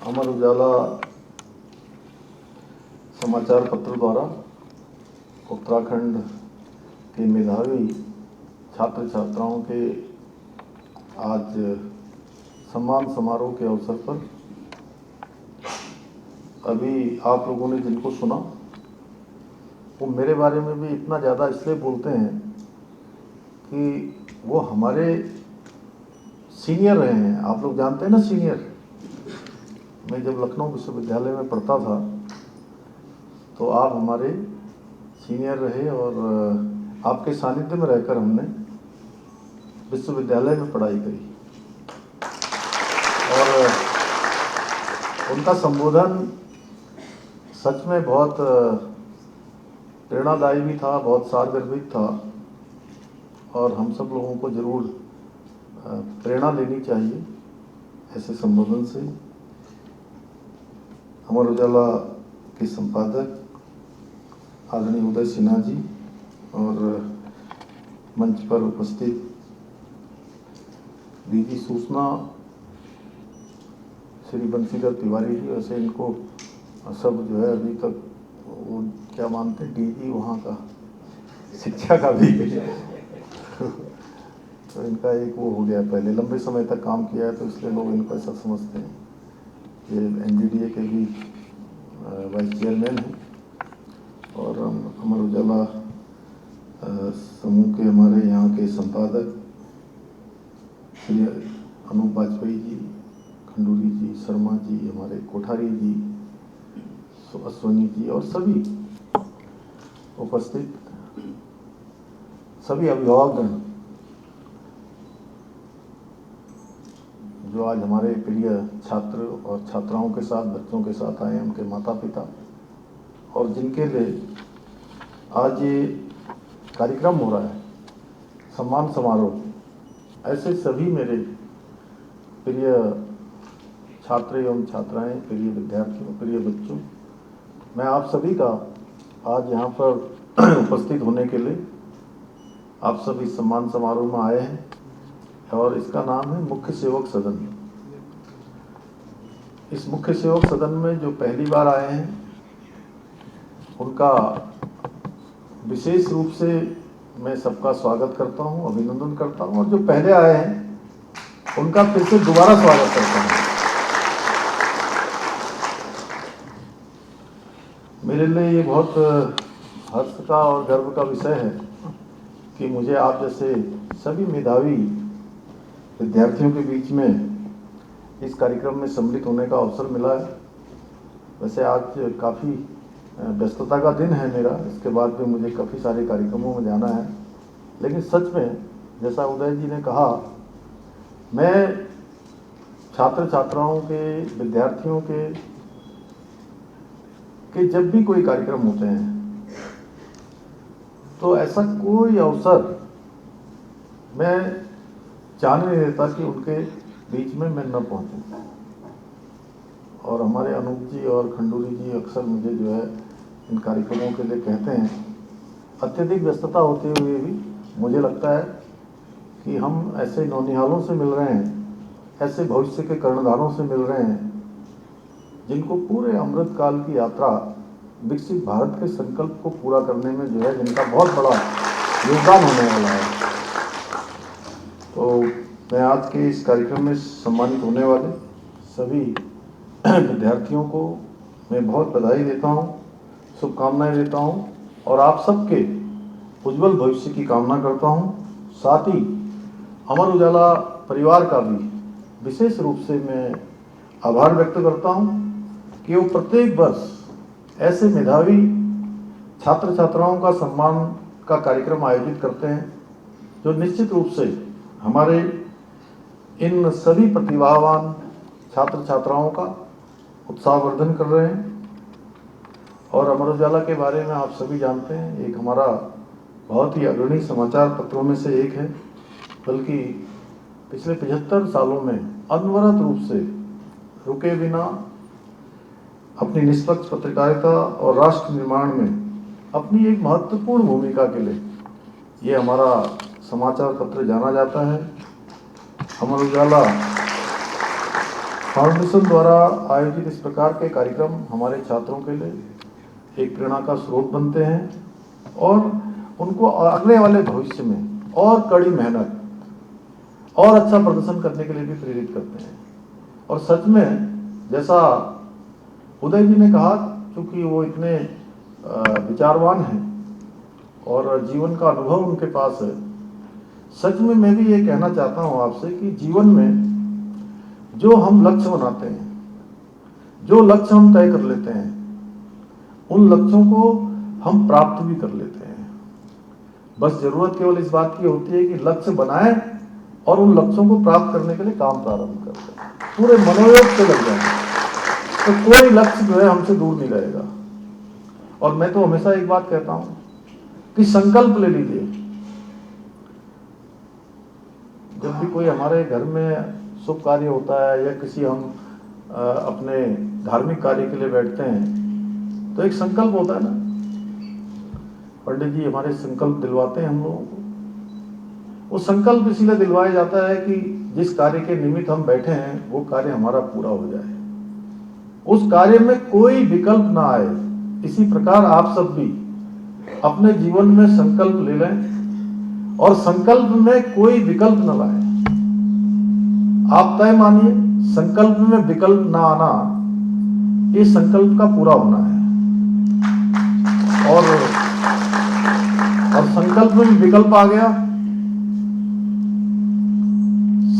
अमर उजाला समाचार पत्र द्वारा उत्तराखंड के मेधावी छात्र छात्राओं के आज सम्मान समारोह के अवसर पर अभी आप लोगों ने जिनको सुना वो मेरे बारे में भी इतना ज़्यादा इसलिए बोलते हैं कि वो हमारे सीनियर रहे हैं। आप लोग जानते हैं ना सीनियर। मैं जब लखनऊ विश्वविद्यालय में पढ़ता था तो आप हमारे सीनियर रहे और आपके सानिध्य में रहकर हमने विश्वविद्यालय में पढ़ाई करी और उनका संबोधन सच में बहुत प्रेरणादायी भी था, बहुत सारगर्भित था और हम सब लोगों को जरूर प्रेरणा लेनी चाहिए ऐसे संबोधन से। अमर उजाला के संपादक आदरणीय उदय सिन्हा जी और मंच पर उपस्थित डीजी सूचना श्री बंशीधर तिवारी जी, वैसे इनको सब जो है अभी तक वो क्या मानते हैं डीजी वहाँ का शिक्षा का भी तो इनका एक वो हो गया, पहले लंबे समय तक काम किया है तो इसलिए लोग इनको ऐसा समझते हैं। ये एनडीडीए के भी वाइस चेयरमैन हैं और अमर उजाला समूह के हमारे यहाँ के संपादक श्री अनूप वाजपेयी जी, खंडूरी जी, शर्मा जी, हमारे कोठारी जी, अश्वनी जी और सभी उपस्थित सभी अभिभावकगण जो आज हमारे प्रिय छात्र और छात्राओं के साथ, बच्चों के साथ आए हैं, उनके माता पिता और जिनके लिए आज ये कार्यक्रम हो रहा है सम्मान समारोह, ऐसे सभी मेरे प्रिय छात्र एवं छात्राएं, प्रिय विद्यार्थियों, प्रिय बच्चों, मैं आप सभी का आज यहाँ पर उपस्थित होने के लिए आप सभी सम्मान समारोह में आए हैं और इसका नाम है मुख्य सेवक सदन। इस मुख्य सेवक सदन में जो पहली बार आए हैं उनका विशेष रूप से मैं सबका स्वागत करता हूं, अभिनंदन करता हूं और जो पहले आए हैं उनका फिर से दोबारा स्वागत करता हूं। मेरे लिए ये बहुत हर्ष का और गर्व का विषय है कि मुझे आप जैसे सभी मेधावी विद्यार्थियों के बीच में इस कार्यक्रम में सम्मिलित होने का अवसर मिला है। वैसे आज काफ़ी व्यस्तता का दिन है मेरा, इसके बाद भी मुझे काफ़ी सारे कार्यक्रमों में जाना है, लेकिन सच में जैसा उदय जी ने कहा, मैं छात्र छात्राओं के, विद्यार्थियों के जब भी कोई कार्यक्रम होते हैं तो ऐसा कोई अवसर मैं जाने नहीं देता कि उनके बीच में मैं न पहुंचूं। और हमारे अनूप जी और खंडूरी जी अक्सर मुझे जो है इन कार्यक्रमों के लिए कहते हैं, अत्यधिक व्यस्तता होते हुए भी मुझे लगता है कि हम ऐसे नौनिहालों से मिल रहे हैं, ऐसे भविष्य के कर्णधारों से मिल रहे हैं जिनको पूरे अमृत काल की यात्रा विकसित भारत के संकल्प को पूरा करने में जो है जिनका बहुत बड़ा योगदान होने वाला है। तो मैं आज के इस कार्यक्रम में सम्मानित होने वाले सभी विद्यार्थियों को मैं बहुत बधाई देता हूं, शुभकामनाएं देता हूं और आप सबके उज्जवल भविष्य की कामना करता हूं। साथ ही अमर उजाला परिवार का भी विशेष रूप से मैं आभार व्यक्त करता हूं कि वो प्रत्येक वर्ष ऐसे मेधावी छात्र छात्राओं का सम्मान का कार्यक्रम आयोजित करते हैं जो निश्चित रूप से हमारे इन सभी प्रतिभावान छात्र छात्राओं का उत्साहवर्धन कर रहे हैं। और अमर उजाला के बारे में आप सभी जानते हैं, एक हमारा बहुत ही अग्रणी समाचार पत्रों में से एक है, बल्कि पिछले 75 सालों में अनवरत रूप से रुके बिना अपनी निष्पक्ष पत्रकारिता और राष्ट्र निर्माण में अपनी एक महत्वपूर्ण भूमिका के लिए ये हमारा समाचार पत्र जाना जाता है। अमर उजाला फाउंडेशन द्वारा आयोजित इस प्रकार के कार्यक्रम हमारे छात्रों के लिए एक प्रेरणा का स्रोत बनते हैं और उनको आने वाले भविष्य में और कड़ी मेहनत और अच्छा प्रदर्शन करने के लिए भी प्रेरित करते हैं। और सच में जैसा उदय जी ने कहा, क्योंकि वो इतने विचारवान हैं और जीवन का अनुभव उनके पास है, सच में मैं भी ये कहना चाहता हूँ आपसे कि जीवन में जो हम लक्ष्य बनाते हैं, जो लक्ष्य हम तय कर लेते हैं, उन लक्ष्यों को हम प्राप्त भी कर लेते हैं। बस जरूरत केवल इस बात की होती है कि लक्ष्य बनाएं और उन लक्ष्यों को प्राप्त करने के लिए काम प्रारंभ करते हैं, पूरे मनोयोग से लग जाएं, तो कोई लक्ष्य जो है हमसे दूर नहीं रहेगा। और मैं तो हमेशा एक बात कहता हूं कि संकल्प ले लीजिए। जब भी कोई हमारे घर में शुभ कार्य होता है या किसी हम अपने धार्मिक कार्य के लिए बैठते हैं तो एक संकल्प होता है ना, पंडित जी हमारे संकल्प दिलवाते हैं हम लोगों को। वो संकल्प इसलिए दिलवाया जाता है कि जिस कार्य के निमित्त हम बैठे हैं वो कार्य हमारा पूरा हो जाए, उस कार्य में कोई विकल्प ना आए। इसी प्रकार आप सब भी अपने जीवन में संकल्प ले लें और संकल्प में कोई विकल्प न लाएं। आप तय मानिए, संकल्प में विकल्प ना आना ये संकल्प का पूरा होना है। और संकल्प में विकल्प आ गया,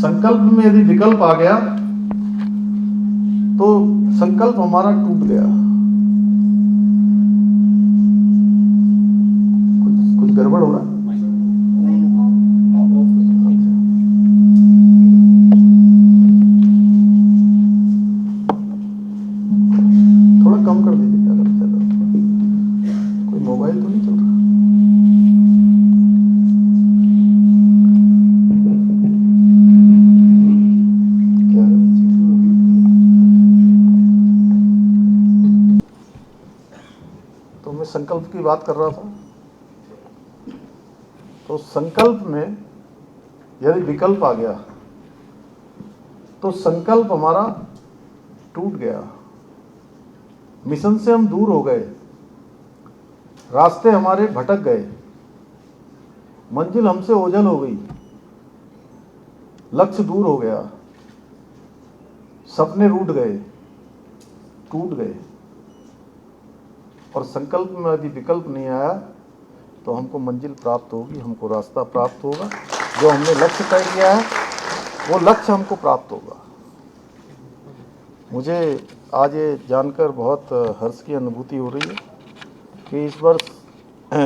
संकल्प में यदि विकल्प आ गया तो संकल्प हमारा टूट गया। कुछ गड़बड़ हो रहा है। कम कर दीजिए अगर चल रहा, कोई मोबाइल तो नहीं चल रहा। क्या तो मैं संकल्प की बात कर रहा था। तो संकल्प में यदि विकल्प आ गया तो संकल्प हमारा टूट गया, मिशन से हम दूर हो गए, रास्ते हमारे भटक गए, मंजिल हमसे ओझल हो गई, लक्ष्य दूर हो गया, सपने रूठ गए, टूट गए। और संकल्प में यदि विकल्प नहीं आया तो हमको मंजिल प्राप्त होगी, हमको रास्ता प्राप्त होगा, जो हमने लक्ष्य तय किया है वो लक्ष्य हमको प्राप्त होगा। मुझे आज ये जानकर बहुत हर्ष की अनुभूति हो रही है कि इस वर्ष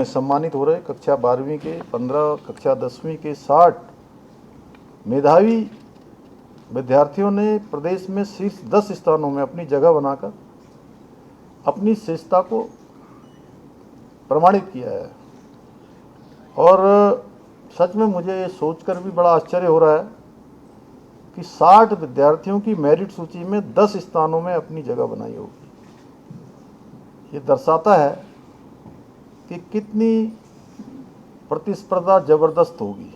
सम्मानित हो रहे कक्षा 12वीं के 15, कक्षा 10वीं के 60 मेधावी विद्यार्थियों ने प्रदेश में शीर्ष 10 स्थानों में अपनी जगह बनाकर अपनी श्रेष्ठता को प्रमाणित किया है। और सच में मुझे ये सोचकर भी बड़ा आश्चर्य हो रहा है कि 60 विद्यार्थियों की मेरिट सूची में 10 स्थानों में अपनी जगह बनाई होगी। ये दर्शाता है कि कितनी प्रतिस्पर्धा जबरदस्त होगी।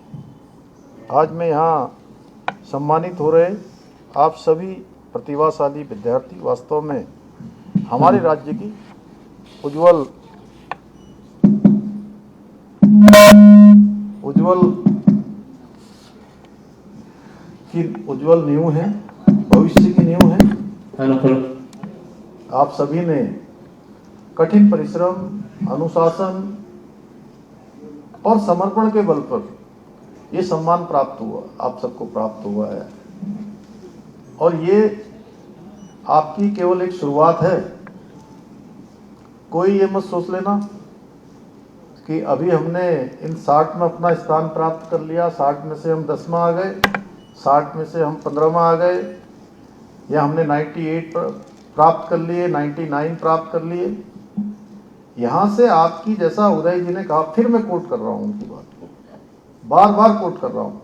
आज मैं यहाँ सम्मानित हो रहे आप सभी प्रतिभाशाली विद्यार्थी वास्तव में हमारे राज्य की उज्जवल नींव है, भविष्य की नींव है। आप सभी ने कठिन परिश्रम, अनुशासन और समर्पण के बल पर ये सम्मान प्राप्त हुआ, आप सबको प्राप्त हुआ है। और ये आपकी केवल एक शुरुआत है। कोई ये मत सोच लेना कि अभी हमने इन 60 में अपना स्थान प्राप्त कर लिया, 60 में से हम 10वां आ गए, 60 में से हम 15वां आ गए, या हमने 98 प्राप्त कर लिए, 99 प्राप्त कर लिए। यहाँ से आपकी, जैसा उदय जी ने कहा, फिर मैं कोट कर रहा हूँ उनकी बात को, बार बार कोट कर रहा हूँ,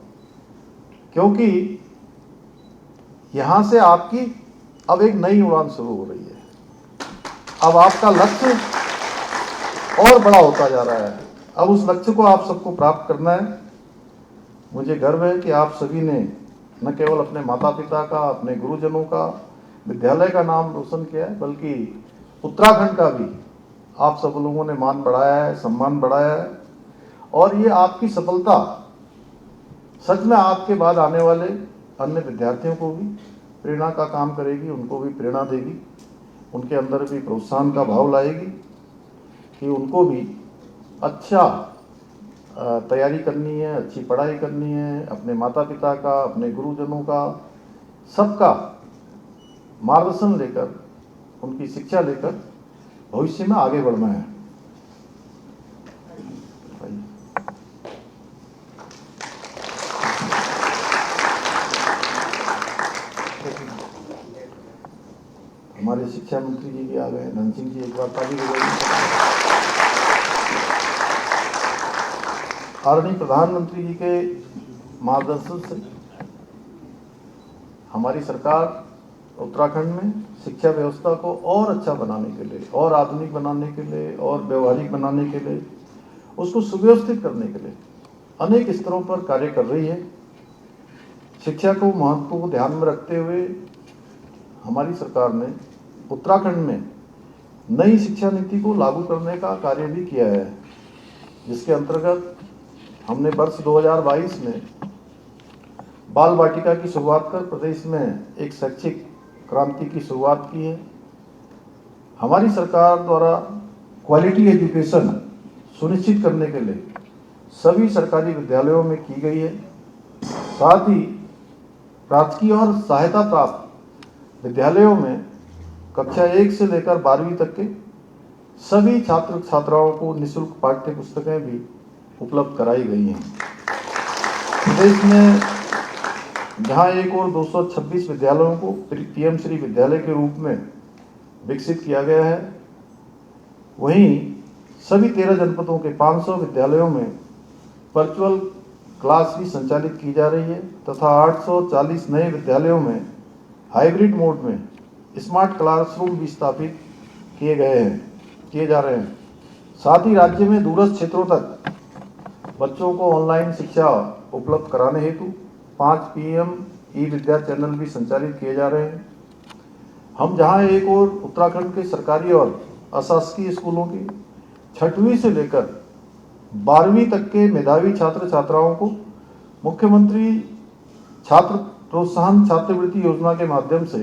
क्योंकि यहाँ से आपकी अब एक नई उड़ान शुरू हो रही है। अब आपका लक्ष्य और बड़ा होता जा रहा है। अब उस लक्ष्य को आप सबको प्राप्त करना है। मुझे गर्व है कि आप सभी ने न केवल अपने माता पिता का, अपने गुरुजनों का, विद्यालय का नाम रोशन किया है, बल्कि उत्तराखंड का भी आप सब लोगों ने मान बढ़ाया है, सम्मान बढ़ाया है। और ये आपकी सफलता सच में आपके बाद आने वाले अन्य विद्यार्थियों को भी प्रेरणा का काम करेगी, उनको भी प्रेरणा देगी, उनके अंदर भी प्रोत्साहन का भाव लाएगी कि उनको भी अच्छा तैयारी करनी है, अच्छी पढ़ाई करनी है, अपने माता पिता का, अपने गुरुजनों का, सबका मार्गदर्शन लेकर, उनकी शिक्षा लेकर भविष्य में आगे बढ़ना है। हमारे शिक्षा मंत्री जी भी आ गए, धन सिंह जी, एक बार ताली बजाइए। आदरणीय प्रधानमंत्री जी के मार्गदर्शन से हमारी सरकार उत्तराखंड में शिक्षा व्यवस्था को और अच्छा बनाने के लिए, और आधुनिक बनाने के लिए, और व्यवहारिक बनाने के लिए, उसको सुव्यवस्थित करने के लिए अनेक स्तरों पर कार्य कर रही है। शिक्षा को महत्व को ध्यान में रखते हुए हमारी सरकार ने उत्तराखंड में नई शिक्षा नीति को लागू करने का कार्य भी किया है, जिसके अंतर्गत हमने वर्ष 2022 में बाल वाटिका की शुरुआत कर प्रदेश में एक शैक्षिक क्रांति की शुरुआत की है। हमारी सरकार द्वारा क्वालिटी एजुकेशन सुनिश्चित करने के लिए सभी सरकारी विद्यालयों में की गई है। साथ ही राजकीय और सहायता प्राप्त विद्यालयों में कक्षा 1 से लेकर 12वीं तक के सभी छात्र छात्राओं को निःशुल्क पाठ्य पुस्तकें भी उपलब्ध कराई गई हैं। प्रदेश में जहां एक और 226 विद्यालयों को पीएम श्री विद्यालय के रूप में विकसित किया गया है, वहीं सभी 13 जनपदों के 500 विद्यालयों में वर्चुअल क्लास भी संचालित की जा रही है तथा 840 नए विद्यालयों में हाइब्रिड मोड में स्मार्ट क्लासरूम भी स्थापित किए जा रहे हैं। साथ ही राज्य में दूरस्थ क्षेत्रों तक बच्चों को ऑनलाइन शिक्षा उपलब्ध कराने हेतु 5 पीएम ई विद्या चैनल भी संचालित किए जा रहे हैं। हम जहां एक और उत्तराखंड के सरकारी और अशासकीय स्कूलों की 6वीं से लेकर 12वीं तक के मेधावी छात्र छात्राओं को मुख्यमंत्री छात्र प्रोत्साहन छात्रवृत्ति योजना के माध्यम से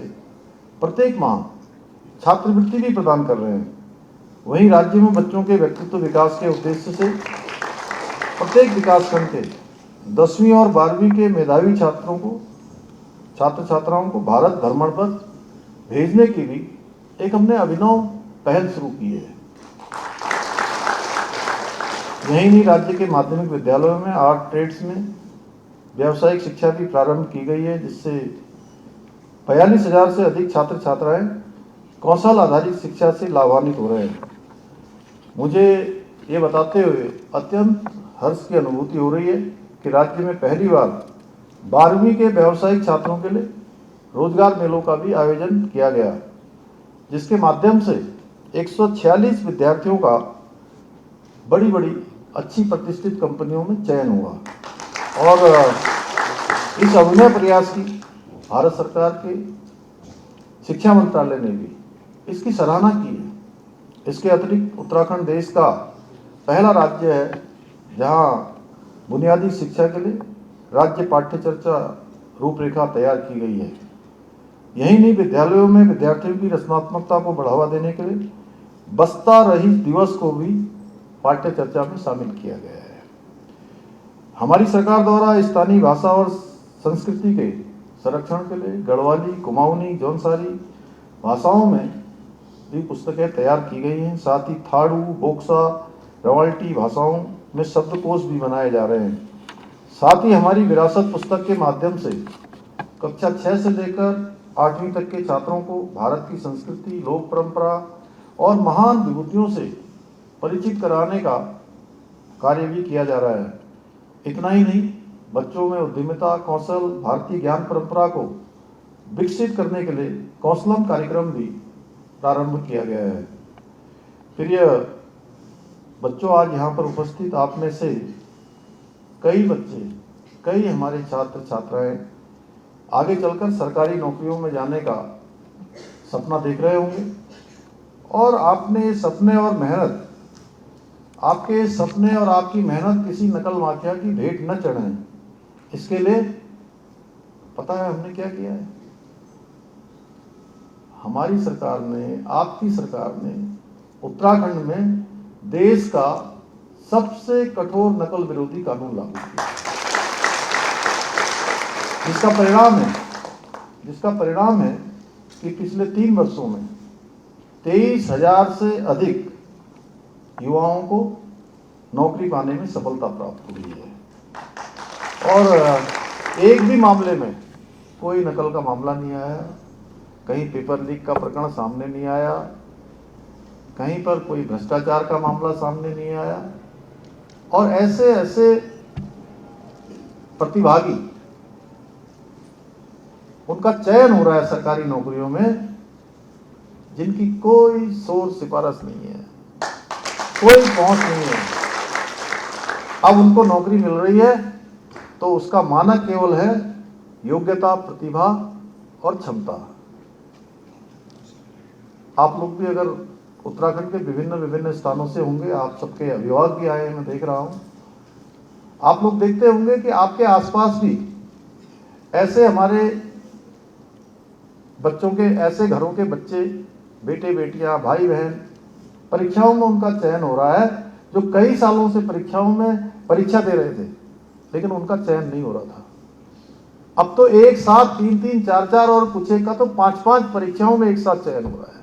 प्रत्येक माह छात्रवृत्ति भी प्रदान कर रहे हैं। वहीं राज्य में बच्चों के व्यक्तित्व विकास के उद्देश्य से प्रत्येक विकासखंड के 10वीं और 12वीं के मेधावी छात्र छात्राओं को भारत भ्रमण पर भेजने की भी एक हमने अभिनव पहल शुरू की है। यही नहीं, राज्य के माध्यमिक विद्यालयों में आर्ट ट्रेड्स में व्यावसायिक शिक्षा भी प्रारंभ की गई है, जिससे 42,000 से अधिक छात्र छात्राएं कौशल आधारित शिक्षा से लाभान्वित हो रहे हैं। मुझे ये बताते हुए अत्यंत हर्ष की अनुभूति हो रही है कि राज्य में पहली बार 12वीं के व्यावसायिक छात्रों के लिए रोजगार मेलों का भी आयोजन किया गया, जिसके माध्यम से 146 विद्यार्थियों का बड़ी बड़ी अच्छी प्रतिष्ठित कंपनियों में चयन हुआ। और इस अभिनव प्रयास की भारत सरकार के शिक्षा मंत्रालय ने भी इसकी सराहना की है। इसके अतिरिक्त उत्तराखंड देश का पहला राज्य है जहां बुनियादी शिक्षा के लिए राज्य पाठ्य चर्चा रूपरेखा तैयार की गई है। यही नहीं, विद्यालयों में विद्यार्थियों की रचनात्मकता को बढ़ावा देने के लिए बस्ता रहित दिवस को भी पाठ्य चर्चा में शामिल किया गया है। हमारी सरकार द्वारा स्थानीय भाषा और संस्कृति के संरक्षण के लिए गढ़वाली, कुमाऊनी, जौनसारी भाषाओं में भी पुस्तकें तैयार की गई हैं। साथ ही थाड़ू, बोक्सा, रवाल्टी भाषाओं में शब्दकोश भी बनाए जा रहे हैं। साथ ही हमारी विरासत पुस्तक के माध्यम से कक्षा 6 से लेकर 8वीं तक के छात्रों को भारत की संस्कृति, लोक परंपरा और महान विभूतियों से परिचित कराने का कार्य भी किया जा रहा है। इतना ही नहीं, बच्चों में उद्यमिता, कौशल, भारतीय ज्ञान परंपरा को विकसित करने के लिए कौशलम कार्यक्रम भी प्रारंभ किया गया है। प्रिय बच्चों, आज यहाँ पर उपस्थित आप में से कई बच्चे, कई हमारे छात्र छात्राएं आगे चलकर सरकारी नौकरियों में जाने का सपना देख रहे होंगे, और आपने सपने और मेहनत, आपके सपने और आपकी मेहनत किसी नकल माफिया की भेंट न चढ़े, इसके लिए पता है हमने क्या किया है? हमारी सरकार ने, आपकी सरकार ने उत्तराखंड में देश का सबसे कठोर नकल विरोधी कानून लागू किया, जिसका परिणाम है कि पिछले 3 वर्षों में 23,000 से अधिक युवाओं को नौकरी पाने में सफलता प्राप्त हुई है। और एक भी मामले में कोई नकल का मामला नहीं आया, कहीं पेपर लीक का प्रकरण सामने नहीं आया, कहीं पर कोई भ्रष्टाचार का मामला सामने नहीं आया। और ऐसे ऐसे प्रतिभागी, उनका चयन हो रहा है सरकारी नौकरियों में, जिनकी कोई शोर सिफारिश नहीं है, कोई पहुंच नहीं है। अब उनको नौकरी मिल रही है तो उसका मानक केवल है योग्यता, प्रतिभा और क्षमता। आप लोग भी अगर उत्तराखंड के विभिन्न स्थानों से होंगे, आप सबके अभिभावक भी आए हैं, मैं देख रहा हूं, आप लोग देखते होंगे कि आपके आसपास भी ऐसे हमारे बच्चों के, ऐसे घरों के बच्चे, बेटे बेटियां, भाई बहन, परीक्षाओं में उनका चयन हो रहा है, जो कई सालों से परीक्षाओं में परीक्षा दे रहे थे लेकिन उनका चयन नहीं हो रहा था। अब तो एक साथ 3-3, 4-4 और कुछ एक का तो 5-5 परीक्षाओं में एक साथ चयन हो रहा है।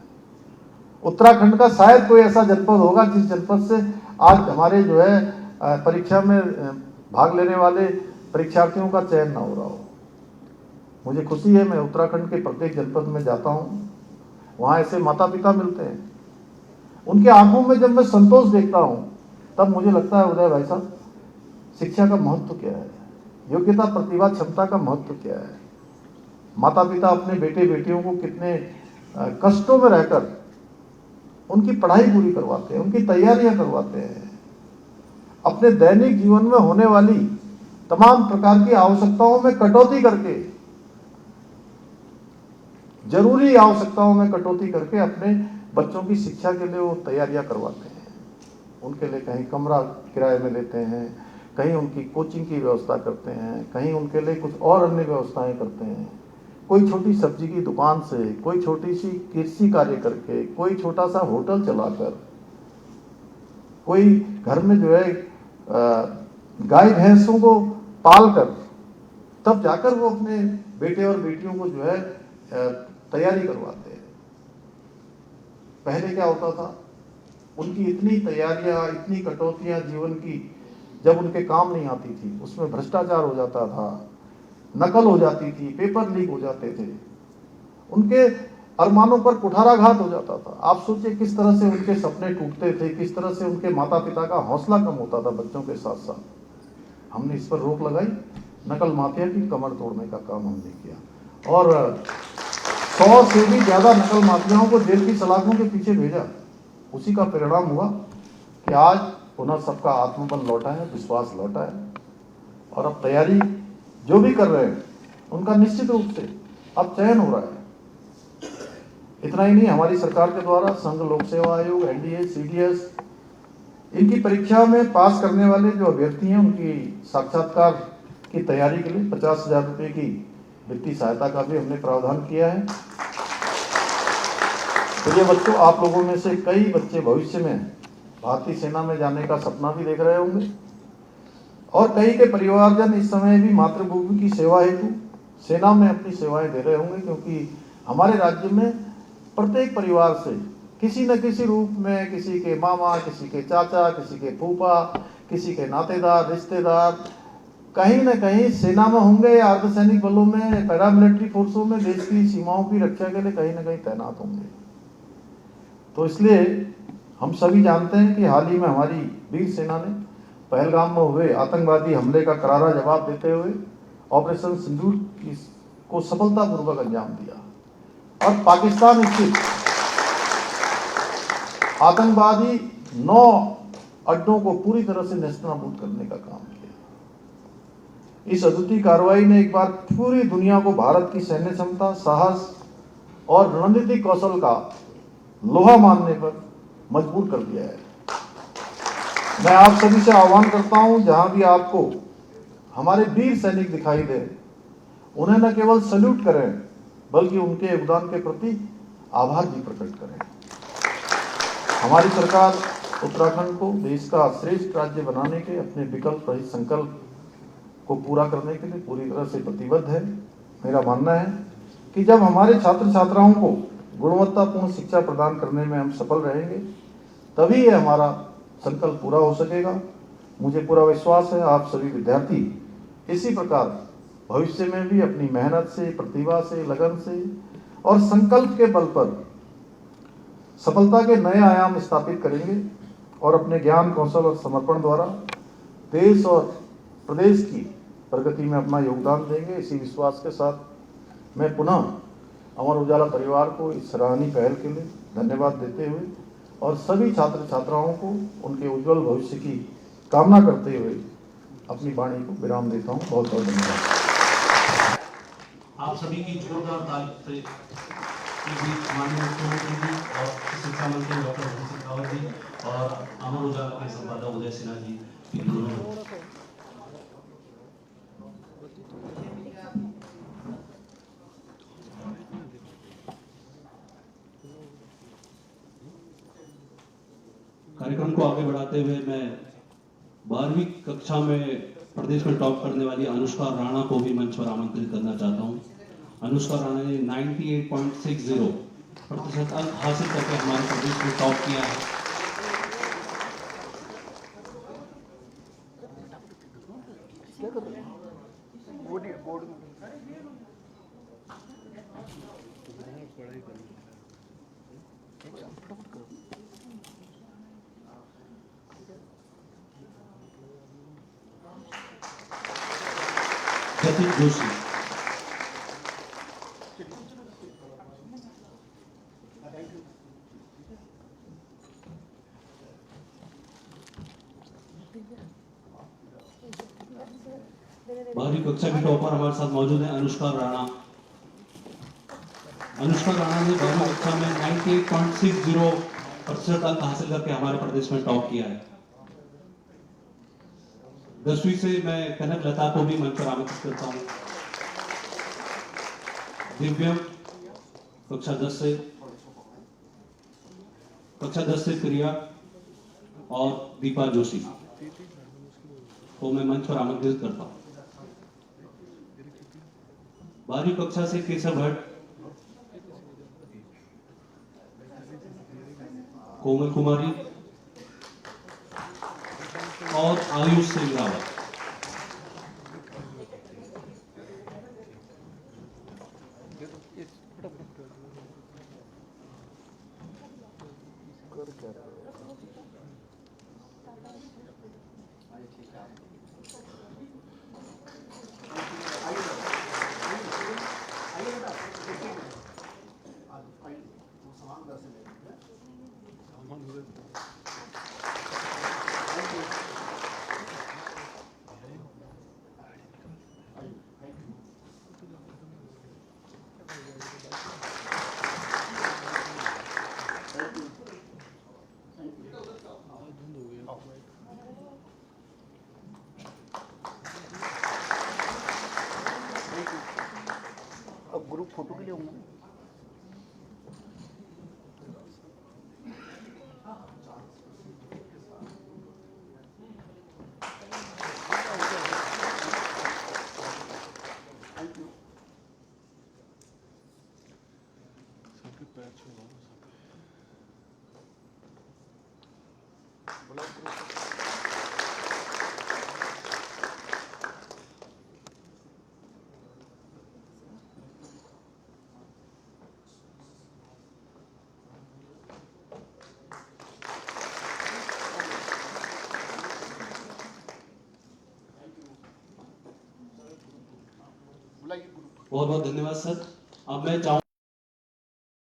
उत्तराखंड का शायद कोई ऐसा जनपद होगा जिस जनपद से आज हमारे जो है परीक्षा में भाग लेने वाले परीक्षार्थियों का चयन ना हो रहा हो। मुझे खुशी है, मैं उत्तराखंड के प्रत्येक जनपद में जाता हूँ, वहाँ ऐसे माता पिता मिलते हैं, उनके आंखों में जब मैं संतोष देखता हूँ तब मुझे लगता है उदय भाई साहब, शिक्षा का महत्व क्या है, योग्यता, प्रतिभा, क्षमता का महत्व क्या है। माता पिता अपने बेटे बेटियों को कितने कष्टों में रहकर उनकी पढ़ाई पूरी करवाते हैं, उनकी तैयारियां करवाते हैं, अपने दैनिक जीवन में होने वाली तमाम प्रकार की आवश्यकताओं में कटौती करके, जरूरी आवश्यकताओं में कटौती करके अपने बच्चों की शिक्षा के लिए वो तैयारियां करवाते हैं। उनके लिए कहीं कमरा किराए में लेते हैं, कहीं उनकी कोचिंग की व्यवस्था करते हैं, कहीं उनके लिए कुछ और अन्य व्यवस्थाएं करते हैं। कोई छोटी सब्जी की दुकान से, कोई छोटी सी कृषि कार्य करके, कोई छोटा सा होटल चलाकर, कोई घर में जो है गाय भैंसों को पालकर, तब जाकर वो अपने बेटे और बेटियों को जो है तैयारी करवाते हैं। पहले क्या होता था, उनकी इतनी तैयारियां, इतनी कटौतियां जीवन की जब उनके काम नहीं आती थी, उसमें भ्रष्टाचार हो जाता था, नकल हो जाती थी, पेपर लीक हो जाते थे, उनके अरमानों पर कुठाराघात हो जाता था। आप सोचिए किस तरह से उनके सपने टूटते थे, किस तरह से उनके माता पिता का हौसला कम होता था बच्चों के साथ साथ। हमने इस पर रोक लगाई, नकल माफिया की कमर तोड़ने का काम हमने किया, और 100 से भी ज्यादा नकल माफियाओं को जेल की सलाखों के पीछे भेजा। उसी का परिणाम हुआ कि आज पुनः सबका आत्मबल लौटा है, विश्वास लौटा है, और अब तैयारी जो भी कर रहे हैं उनका निश्चित रूप से अब चयन हो रहा है। इतना ही नहीं, हमारी सरकार के द्वारा संघ लोक सेवा आयोग, एनडीए, सीडीएस, इनकी परीक्षा में पास करने वाले जो अभ्यर्थी हैं उनकी साक्षात्कार की तैयारी के लिए 50,000 रुपये की वित्तीय सहायता का भी हमने प्रावधान किया है। तो ये बच्चों, आप लोगों में से कई बच्चे भविष्य में भारतीय सेना में जाने का सपना भी देख रहे होंगे, और कई के परिवारजन इस समय भी मातृभूमि की सेवा हेतु सेना में अपनी सेवाएं दे रहे होंगे, क्योंकि हमारे राज्य में प्रत्येक परिवार से किसी न किसी रूप में, किसी के मामा, किसी के चाचा, किसी के फूफा, किसी के नातेदार, रिश्तेदार कहीं न कहीं सेना में होंगे, या अर्धसैनिक बलों में, पैरामिलिट्री फोर्सों में, देश की सीमाओं की रक्षा के लिए कहीं न कहीं तैनात होंगे। तो इसलिए हम सभी जानते हैं कि हाल ही में हमारी वीर सेना ने पहलगाम में हुए आतंकवादी हमले का करारा जवाब देते हुए ऑपरेशन सिंदूर को सफलतापूर्वक अंजाम दिया, और पाकिस्तान स्थित आतंकवादी 9 अड्डों को पूरी तरह से नेस्तनाबूद करने का काम किया। इस अद्वितीय कार्रवाई ने एक बार पूरी दुनिया को भारत की सैन्य क्षमता, साहस और रणनीतिक कौशल का लोहा मानने पर मजबूर कर दिया है। मैं आप सभी से आह्वान करता हूं, जहां भी आपको हमारे वीर सैनिक दिखाई दे, उन्हें न केवल सैल्यूट करें बल्कि उनके योगदान के प्रति आभार भी प्रकट करें। हमारी सरकार उत्तराखंड को देश का श्रेष्ठ राज्य बनाने के अपने विकल्प रहित संकल्प को पूरा करने के लिए पूरी तरह से प्रतिबद्ध है। मेरा मानना है कि जब हमारे छात्र छात्राओं को गुणवत्तापूर्ण शिक्षा प्रदान करने में हम सफल रहेंगे, तभी ये हमारा संकल्प पूरा हो सकेगा। मुझे पूरा विश्वास है आप सभी विद्यार्थी इसी प्रकार भविष्य में भी अपनी मेहनत से, प्रतिभा से, लगन से और संकल्प के बल पर सफलता के नए आयाम स्थापित करेंगे और अपने ज्ञान, कौशल और समर्पण द्वारा देश और प्रदेश की प्रगति में अपना योगदान देंगे। इसी विश्वास के साथ मैं पुनः अमर उजाला परिवार को इस सराहनीय पहल के लिए धन्यवाद देते हुए और सभी छात्र छात्राओं को उनके उज्जवल भविष्य की कामना करते हुए अपनी वाणी को विराम देता हूँ। बहुत बहुत धन्यवाद। आप सभी की जोरदार ताली से माननीय मुख्यमंत्री जी और शिक्षा मंत्री डॉक्टर धन सिंह रावत जी और अमर उजाला के संपादक उदय सिन्हा जी कार्यक्रम को आगे बढ़ाते हुए मैं 12वीं कक्षा में प्रदेश में टॉप करने वाली अनुष्का राणा को भी मंच पर आमंत्रित करना चाहता हूं। अनुष्का राणा ने 98.60% अंक हासिल करके हमारे प्रदेश में टॉप किया है। जतिन जोशी, बारहवीं कक्षा की टॉपर हमारे साथ मौजूद है अनुष्का राणा। अनुष्का राणा ने 12वीं कक्षा में 98.60% अंक हासिल करके हमारे प्रदेश में टॉप किया है। 10वीं से मैं कनक लता को भी मंच पर आमंत्रित करता हूं। दिव्यम कक्षा 10 से प्रिया और दीपा जोशी को मैं मंच पर आमंत्रित करता हूं। 12वीं कक्षा से केशव भट्ट, कोमल कुमारी और आयुष सिंह रावत। अब ग्रुप फोटो के लिए होंगे। बहुत बहुत धन्यवाद सर। अब मैं चाहूँ